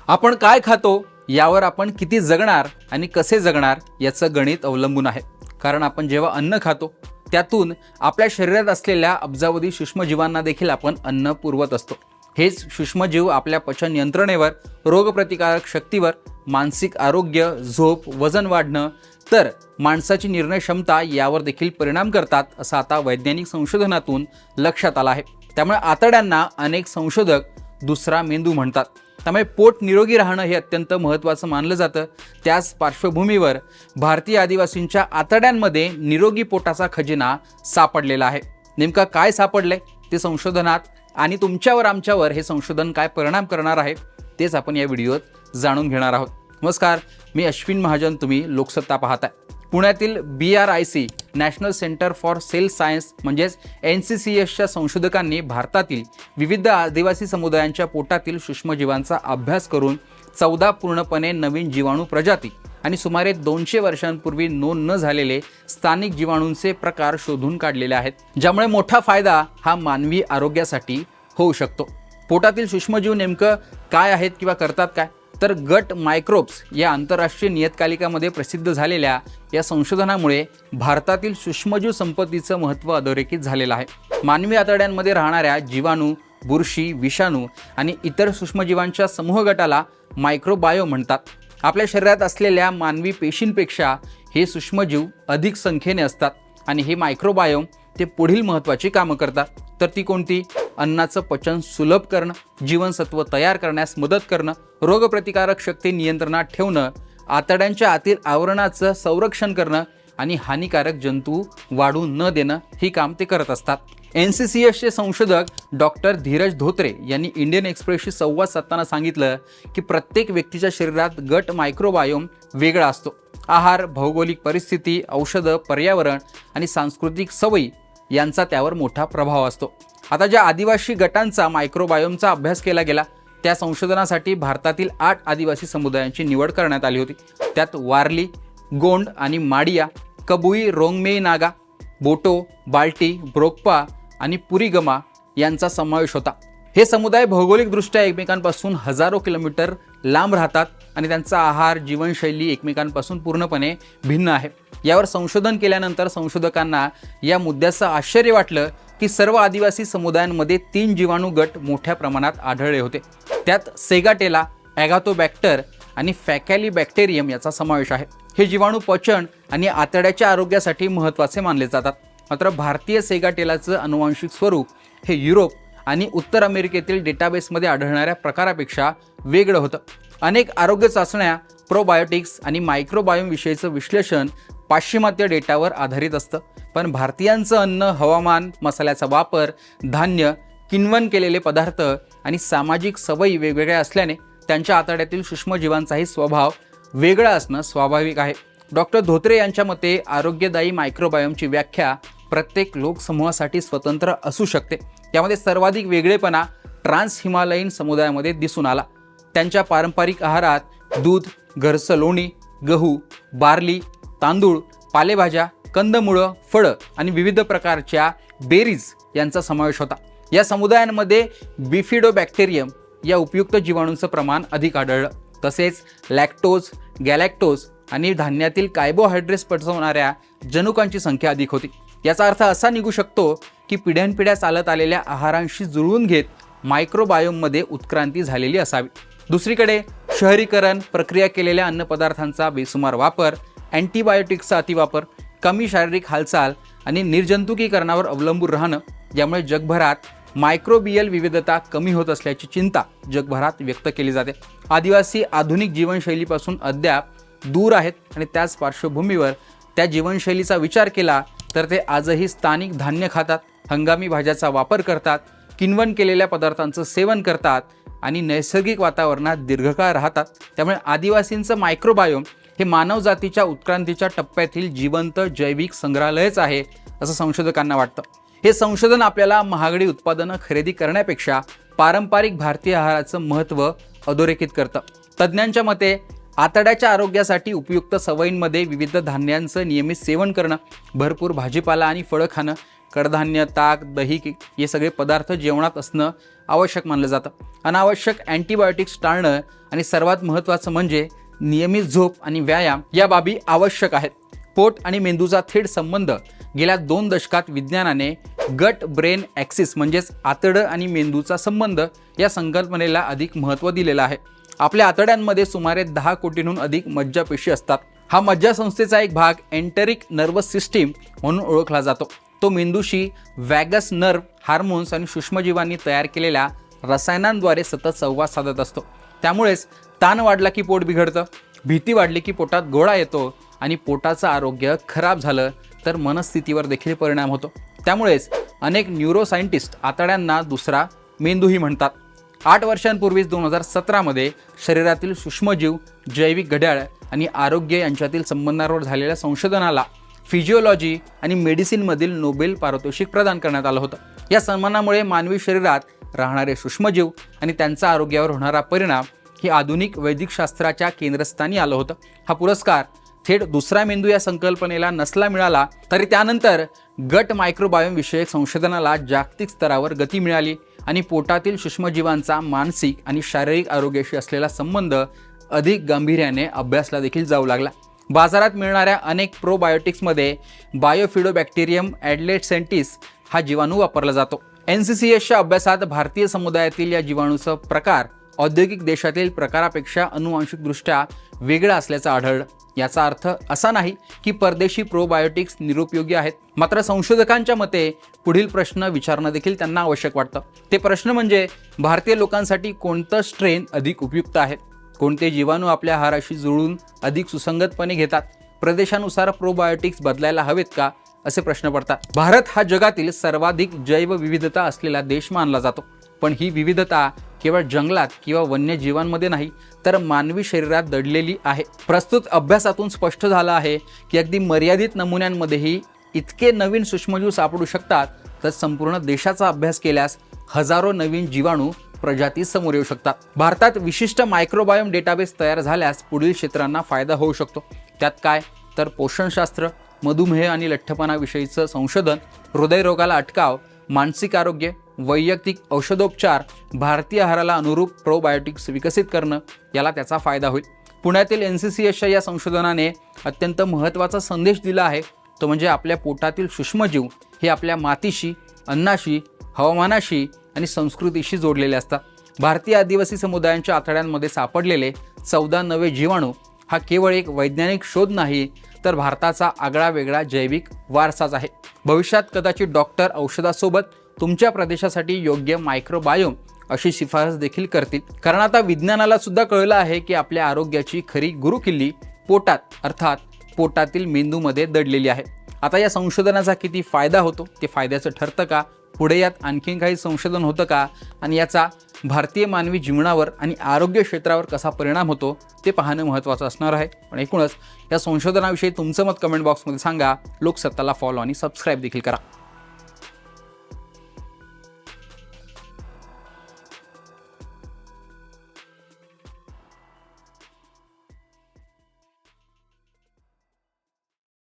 आपण काय खातो यावर आपण किती जगणार आणि कसे जगणार याचं गणित अवलंबून आहे. कारण आपण जेव्हा अन्न खातो त्यातून आपल्या शरीरात असलेल्या अब्जावधी सूक्ष्मजीवांना देखील आपण अन्न पुरवत असतो. हेच सूक्ष्मजीव आपल्या पचन यंत्रणेवर, रोगप्रतिकारक शक्तीवर, मानसिक आरोग्य, झोप, वजन वाढणं तर माणसाची निर्णय क्षमता यावर देखील परिणाम करतात असं आता वैज्ञानिक संशोधनातून लक्षात आलं आहे. त्यामुळे आतड्यांना अनेक संशोधक दुसरा मेंदू म्हणतात. त्यामुळे पोट निरोगी राहणं हे अत्यंत महत्त्वाचं मानलं जातं. त्याच पार्श्वभूमीवर भारतीय आदिवासींच्या आतड्यांमध्ये निरोगी पोटाचा खजिना सापडलेला आहे. नेमका काय सापडले ते संशोधनात आणि तुमच्यावर आमच्यावर हे संशोधन काय परिणाम करणार आहे तेच आपण या व्हिडिओत जाणून घेणार आहोत. नमस्कार, मी अश्विन महाजन. तुम्ही लोकसत्ता पाहताय. पुण्यातील BRIC national centre for cell science म्हणजेच NCCSच्या संशोधकांनी भारतातील विविध आदिवासी समुदायांच्या पोटातील सूक्ष्मजीवांचा अभ्यास करून 14 पूर्णपणे नवीन जीवाणू प्रजाती आणि सुमारे 200 वर्षांपूर्वी नोंद न झालेले स्थानिक जीवाणूंचे प्रकार शोधून काढलेले आहेत, ज्यामुळे मोठा फायदा हा मानवी आरोग्यासाठी होऊ शकतो. पोटातील सूक्ष्मजीव नेमकं काय आहेत किंवा करतात काय, तर गट मायक्रोब्स या आंतरराष्ट्रीय नियतकालिकामध्ये प्रसिद्ध झालेल्या या संशोधनामुळे भारतातील सूक्ष्मजीव संपत्तीचं महत्त्व अधोरेखित झालेलं आहे. मानवी आतड्यांमध्ये राहणाऱ्या जीवाणू, बुरशी, विषाणू आणि इतर सूक्ष्मजीवांच्या समूह गटाला मायक्रोबायोम म्हणतात. आपल्या शरीरात असलेल्या मानवी पेशींपेक्षा हे सूक्ष्मजीव अधिक संख्येने असतात आणि हे मायक्रोबायोम ते पुढील महत्त्वाची कामं करतात. तर ती कोणती? अन्नाचं पचन सुलभ करणं, जीवनसत्व तयार करण्यास मदत करणं, रोगप्रतिकारक शक्ती नियंत्रणात ठेवणं, आतड्यांच्या आतील आवरणाचं संरक्षण करणं आणि हानिकारक जंतू वाढू न देणं ही काम ते करत असतात. NCCSचे संशोधक डॉक्टर धीरज धोत्रे यांनी इंडियन एक्सप्रेसशी संवाद साधताना सांगितलं की प्रत्येक व्यक्तीच्या शरीरात गट मायक्रोबायोम वेगळा असतो. आहार, भौगोलिक परिस्थिती, औषधं, पर्यावरण आणि सांस्कृतिक सवयी यांचा त्यावर मोठा प्रभाव असतो. आता ज्या आदिवासी गटांचा मायक्रोबायोमचा अभ्यास केला गेला त्या संशोधनासाठी भारतातील 8 आदिवासी समुदायांची निवड करण्यात आली होती. त्यात वारली, गोंड आणि माडिया, कबुई, रोंगमेई नागा, बोटो, बाल्टी, ब्रोकपा आणि पुरीगमा यांचा समावेश होता. हे समुदाय भौगोलिकदृष्ट्या एकमेकांपासून हजारो किलोमीटर लांब राहतात आणि त्यांचा आहार, जीवनशैली एकमेकांपासून पूर्णपणे भिन्न आहे. यावर संशोधन केल्यानंतर संशोधकांना या मुद्द्याचं आश्चर्य वाटलं की सर्व आदिवासी समुदायांमध्ये 3 जीवाणू गट मोठ्या प्रमाणात आढळले होते. त्यात सेगाटेला, ॲगाथोबॅक्टर आणि फॅकॅलिबॅक्टेरियम याचा समावेश आहे. हे जीवाणू पचन आणि आतड्याच्या आरोग्यासाठी महत्त्वाचे मानले जातात. मात्र भारतीय सेगाटेलाचं अनुवांशिक स्वरूप हे युरोप आणि उत्तर अमेरिकेतील डेटाबेसमध्ये आढळणाऱ्या प्रकारापेक्षा वेगळं होतं. अनेक आरोग्य चाचण्या, प्रोबायोटिक्स आणि मायक्रोबायोम विषयीचं विश्लेषण पाश्चिमात्य डेटावर आधारित असतं. पण भारतीयांचं अन्न, हवामान, मसाल्याचा वापर, धान्य, किण्वन केलेले पदार्थ आणि सामाजिक सवयी वेगवेगळ्या असल्याने त्यांच्या आतड्यातील सूक्ष्मजीवांचाही स्वभाव वेगळा असणं स्वाभाविक आहे. डॉक्टर धोत्रे यांच्या मते आरोग्यदायी मायक्रोबायोमची व्याख्या प्रत्येक लोकसमूहासाठी स्वतंत्र असू शकते. त्यामध्ये सर्वाधिक वेगळेपणा ट्रान्स हिमालयीन समुदायामध्ये दिसून आला. त्यांच्या पारंपरिक आहारात दूध, घरचं लोणी, गहू, बार्ली, तांदूळ, पालेभाज्या, कंदमुळं, फळं आणि विविध प्रकारच्या बेरीज यांचा समावेश होता. या समुदायांमध्ये बिफिडोबॅक्टेरियम या उपयुक्त जीवाणूंचं प्रमाण अधिक आढळलं. तसेच लॅक्टोज, गॅलॅक्टोज आणि धान्यातील कार्बोहायड्रेट्स पचवणाऱ्या जनुकांची संख्या अधिक होती. याचा अर्थ असा निघू शकतो की पिढ्यानपिढ्या चालत आलेल्या आहारांशी जुळवून घेत मायक्रोबायोममध्ये उत्क्रांती झालेली असावी. दुसरीकडे शहरीकरण, प्रक्रिया केलेल्या अन्नपदार्थांचा बेसुमार वापर, अँटीबायोटिक्सचा अतिवापर, कमी शारीरिक हालचाल आणि निर्जंतुकीकरणावर अवलंबून राहणं यामुळे जगभरात मायक्रोबियल विविधता कमी होत असल्याची चिंता जगभरात व्यक्त केली जाते. आदिवासी आधुनिक जीवनशैलीपासून अद्याप दूर आहेत आणि त्याच पार्श्वभूमीवर त्या जीवनशैलीचा विचार केला तर ते आजही स्थानिक धान्य खातात, हंगामी भाज्याचा वापर करतात, किण्वन केलेल्या पदार्थांचं सेवन करतात आणि नैसर्गिक वातावरणात दीर्घकाळ राहतात. त्यामुळे आदिवासींचं मायक्रोबायोम हे मानवजातीच्या उत्क्रांतीच्या टप्प्यातील जिवंत जैविक संग्रहालयच आहे असं संशोधकांना वाटतं. हे संशोधन आपल्याला महागडी उत्पादनं खरेदी करण्यापेक्षा पारंपरिक भारतीय आहाराचं महत्त्व अधोरेखित करतं. तज्ज्ञांच्या मते आतड्याच्या आरोग्यासाठी उपयुक्त सवयींमध्ये विविध धान्यांचं नियमित सेवन करणं, भरपूर भाजीपाला आणि फळं खाणं, कडधान्य, ताक, दही हे सगळे पदार्थ जेवणात असणं आवश्यक मानलं जातं. अनावश्यक अँटीबायोटिक्स टाळणं आणि सर्वात महत्त्वाचं म्हणजे नियमित झोप आणि व्यायाम या बाबी आवश्यक आहेत. पोट आणि मेंदूचा थेट संबंध गेल्या 2 दशकात विज्ञानाने गट ब्रेन ॲक्सिस म्हणजेच आतडं आणि मेंदूचा संबंध या संकल्पनेला अधिक महत्त्व दिलेलं आहे. आपल्या आतड्यांमध्ये सुमारे 10 कोटींहून अधिक मज्जापेशी असतात. हा मज्जासंस्थेचा एक भाग एंटरिक नर्वस सिस्टीम म्हणून ओळखला जातो. तो मेंदूशी वॅगस नर्व, हार्मोन्स आणि सूक्ष्मजीवांनी तयार केलेल्या रसायनांद्वारे सतत संवाद साधत असतो. त्यामुळेच ताण वाढला की पोट बिघडतं, भीती वाढली की पोटात गोळा येतो आणि पोटाचं आरोग्य खराब झालं तर मनस्थितीवर देखील परिणाम होतो. त्यामुळेच अनेक न्यूरोसायंटिस्ट आतड्यांना दुसरा मेंदूही म्हणतात. 8 वर्षांपूर्वीच 2017मध्ये शरीरातील सूक्ष्मजीव, जैविक घड्याळ आणि आरोग्य यांच्यातील संबंधांवर झालेल्या संशोधनाला फिजिओलॉजी आणि मेडिसिनमधील नोबेल पारितोषिक प्रदान करण्यात आलं होतं. या सन्मानामुळे मानवी शरीरात राहणारे सूक्ष्मजीव आणि त्यांचा आरोग्यावर होणारा परिणाम हे आधुनिक वैद्यकशास्त्राच्या केंद्रस्थानी आलं होतं. हा पुरस्कार थेट दुसरा मेंदू या संकल्पनेला नसला मिळाला तरी त्यानंतर गट मायक्रोबायोम विषयक संशोधनाला जागतिक स्तरावर गती मिळाली आणि पोटातील सूक्ष्मजीवांचा मानसिक आणि शारीरिक आरोग्याशी असलेला संबंध अधिक गांभीर्याने अभ्यासला देखील जाऊ लागला. बाजारात मिळणाऱ्या अनेक प्रोबायोटिक्समध्ये बायोफिडोबॅक्टेरियम ॲडलेसेंटिस हा जीवाणू वापरला जातो. NCCSच्या अभ्यासात भारतीय समुदायातील या जीवाणूचा प्रकार औद्योगिक देशातील प्रकारापेक्षा अनुवांशिकदृष्ट्या वेगळा असल्याचं आढळलं. याचा अर्थ असा नाही की परदेशी प्रोबायोटिक्स निरुपयोगी आहेत. मात्र संशोधकांच्या मते पुढील प्रश्न विचारणं देखील त्यांना आवश्यक वाटतं. ते प्रश्न म्हणजे भारतीय लोकांसाठी कोणतं स्ट्रेन अधिक उपयुक्त आहे, कोणते जीवाणू आपल्या आहाराशी जुळून अधिक सुसंगतपणे घेतात, प्रदेशानुसार प्रोबायोटिक्स बदलायला हवेत का, असे प्रश्न पडतात. भारत हा जगातील सर्वाधिक जैवविविधता असलेला देश मानला जातो. पण ही विविधता केवळ जंगलात किंवा वन्यजीवांमध्ये नाही तर मानवी शरीरात दडलेली आहे. प्रस्तुत अभ्यासातून स्पष्ट झालं आहे की अगदी मर्यादित नमुन्यांमध्येही इतके नवीन सूक्ष्मजीव सापडू शकतात तर संपूर्ण देशाचा अभ्यास केल्यास हजारो नवीन जीवाणू प्रजाती समोर येऊ शकतात. भारतात विशिष्ट मायक्रोबायोम डेटाबेस तयार झाल्यास पुढील क्षेत्रांना फायदा होऊ शकतो. त्यात काय तर पोषणशास्त्र, मधुमेह आणि लठ्ठपणाविषयीचं संशोधन, हृदयरोगाला अटकाव, मानसिक आरोग्य, वैयक्तिक औषधोपचार, भारतीय आहाराला अनुरूप प्रोबायोटिक्स विकसित करणं याला त्याचा फायदा होईल. पुण्यातील NCCSच्या या संशोधनाने अत्यंत महत्त्वाचा संदेश दिला आहे. तो म्हणजे आपल्या पोटातील सूक्ष्मजीव हे आपल्या मातीशी, अन्नाशी, हवामानाशी आणि संस्कृतीशी जोडलेले असतात. भारतीय आदिवासी समुदायांच्या आतड्यांमध्ये सापडलेले 14 नवे जीवाणू हा केवळ एक वैज्ञानिक शोध नाही तर भारताचा आगळा वेगळा जैविक वारसाच आहे. भविष्यात कदाचित डॉक्टर औषधासोबत तुमच्या प्रदेशासाठी योग्य मायक्रोबायोम अशी शिफारस देखील करतील. कारण आता विज्ञानाला सुद्धा कळलं आहे की आपल्या आरोग्याची खरी गुरुकिल्ली पोटात अर्थात पोटातील मेंदूमध्ये दडलेली आहे. आता या संशोधनाचा किती फायदा होतो, ते फायद्याचं ठरतं का, पुढे यात आणखीन काही संशोधन होतं का आणि याचा भारतीय मानवी जीवनावर आणि आरोग्य क्षेत्रावर कसा परिणाम होतो ते पाहणं महत्त्वाचं असणार आहे. पण एकूणच या संशोधनाविषयी तुमचं मत कमेंट बॉक्समध्ये सांगा. लोकसत्ताला फॉलो आणि सबस्क्राईब देखील करा.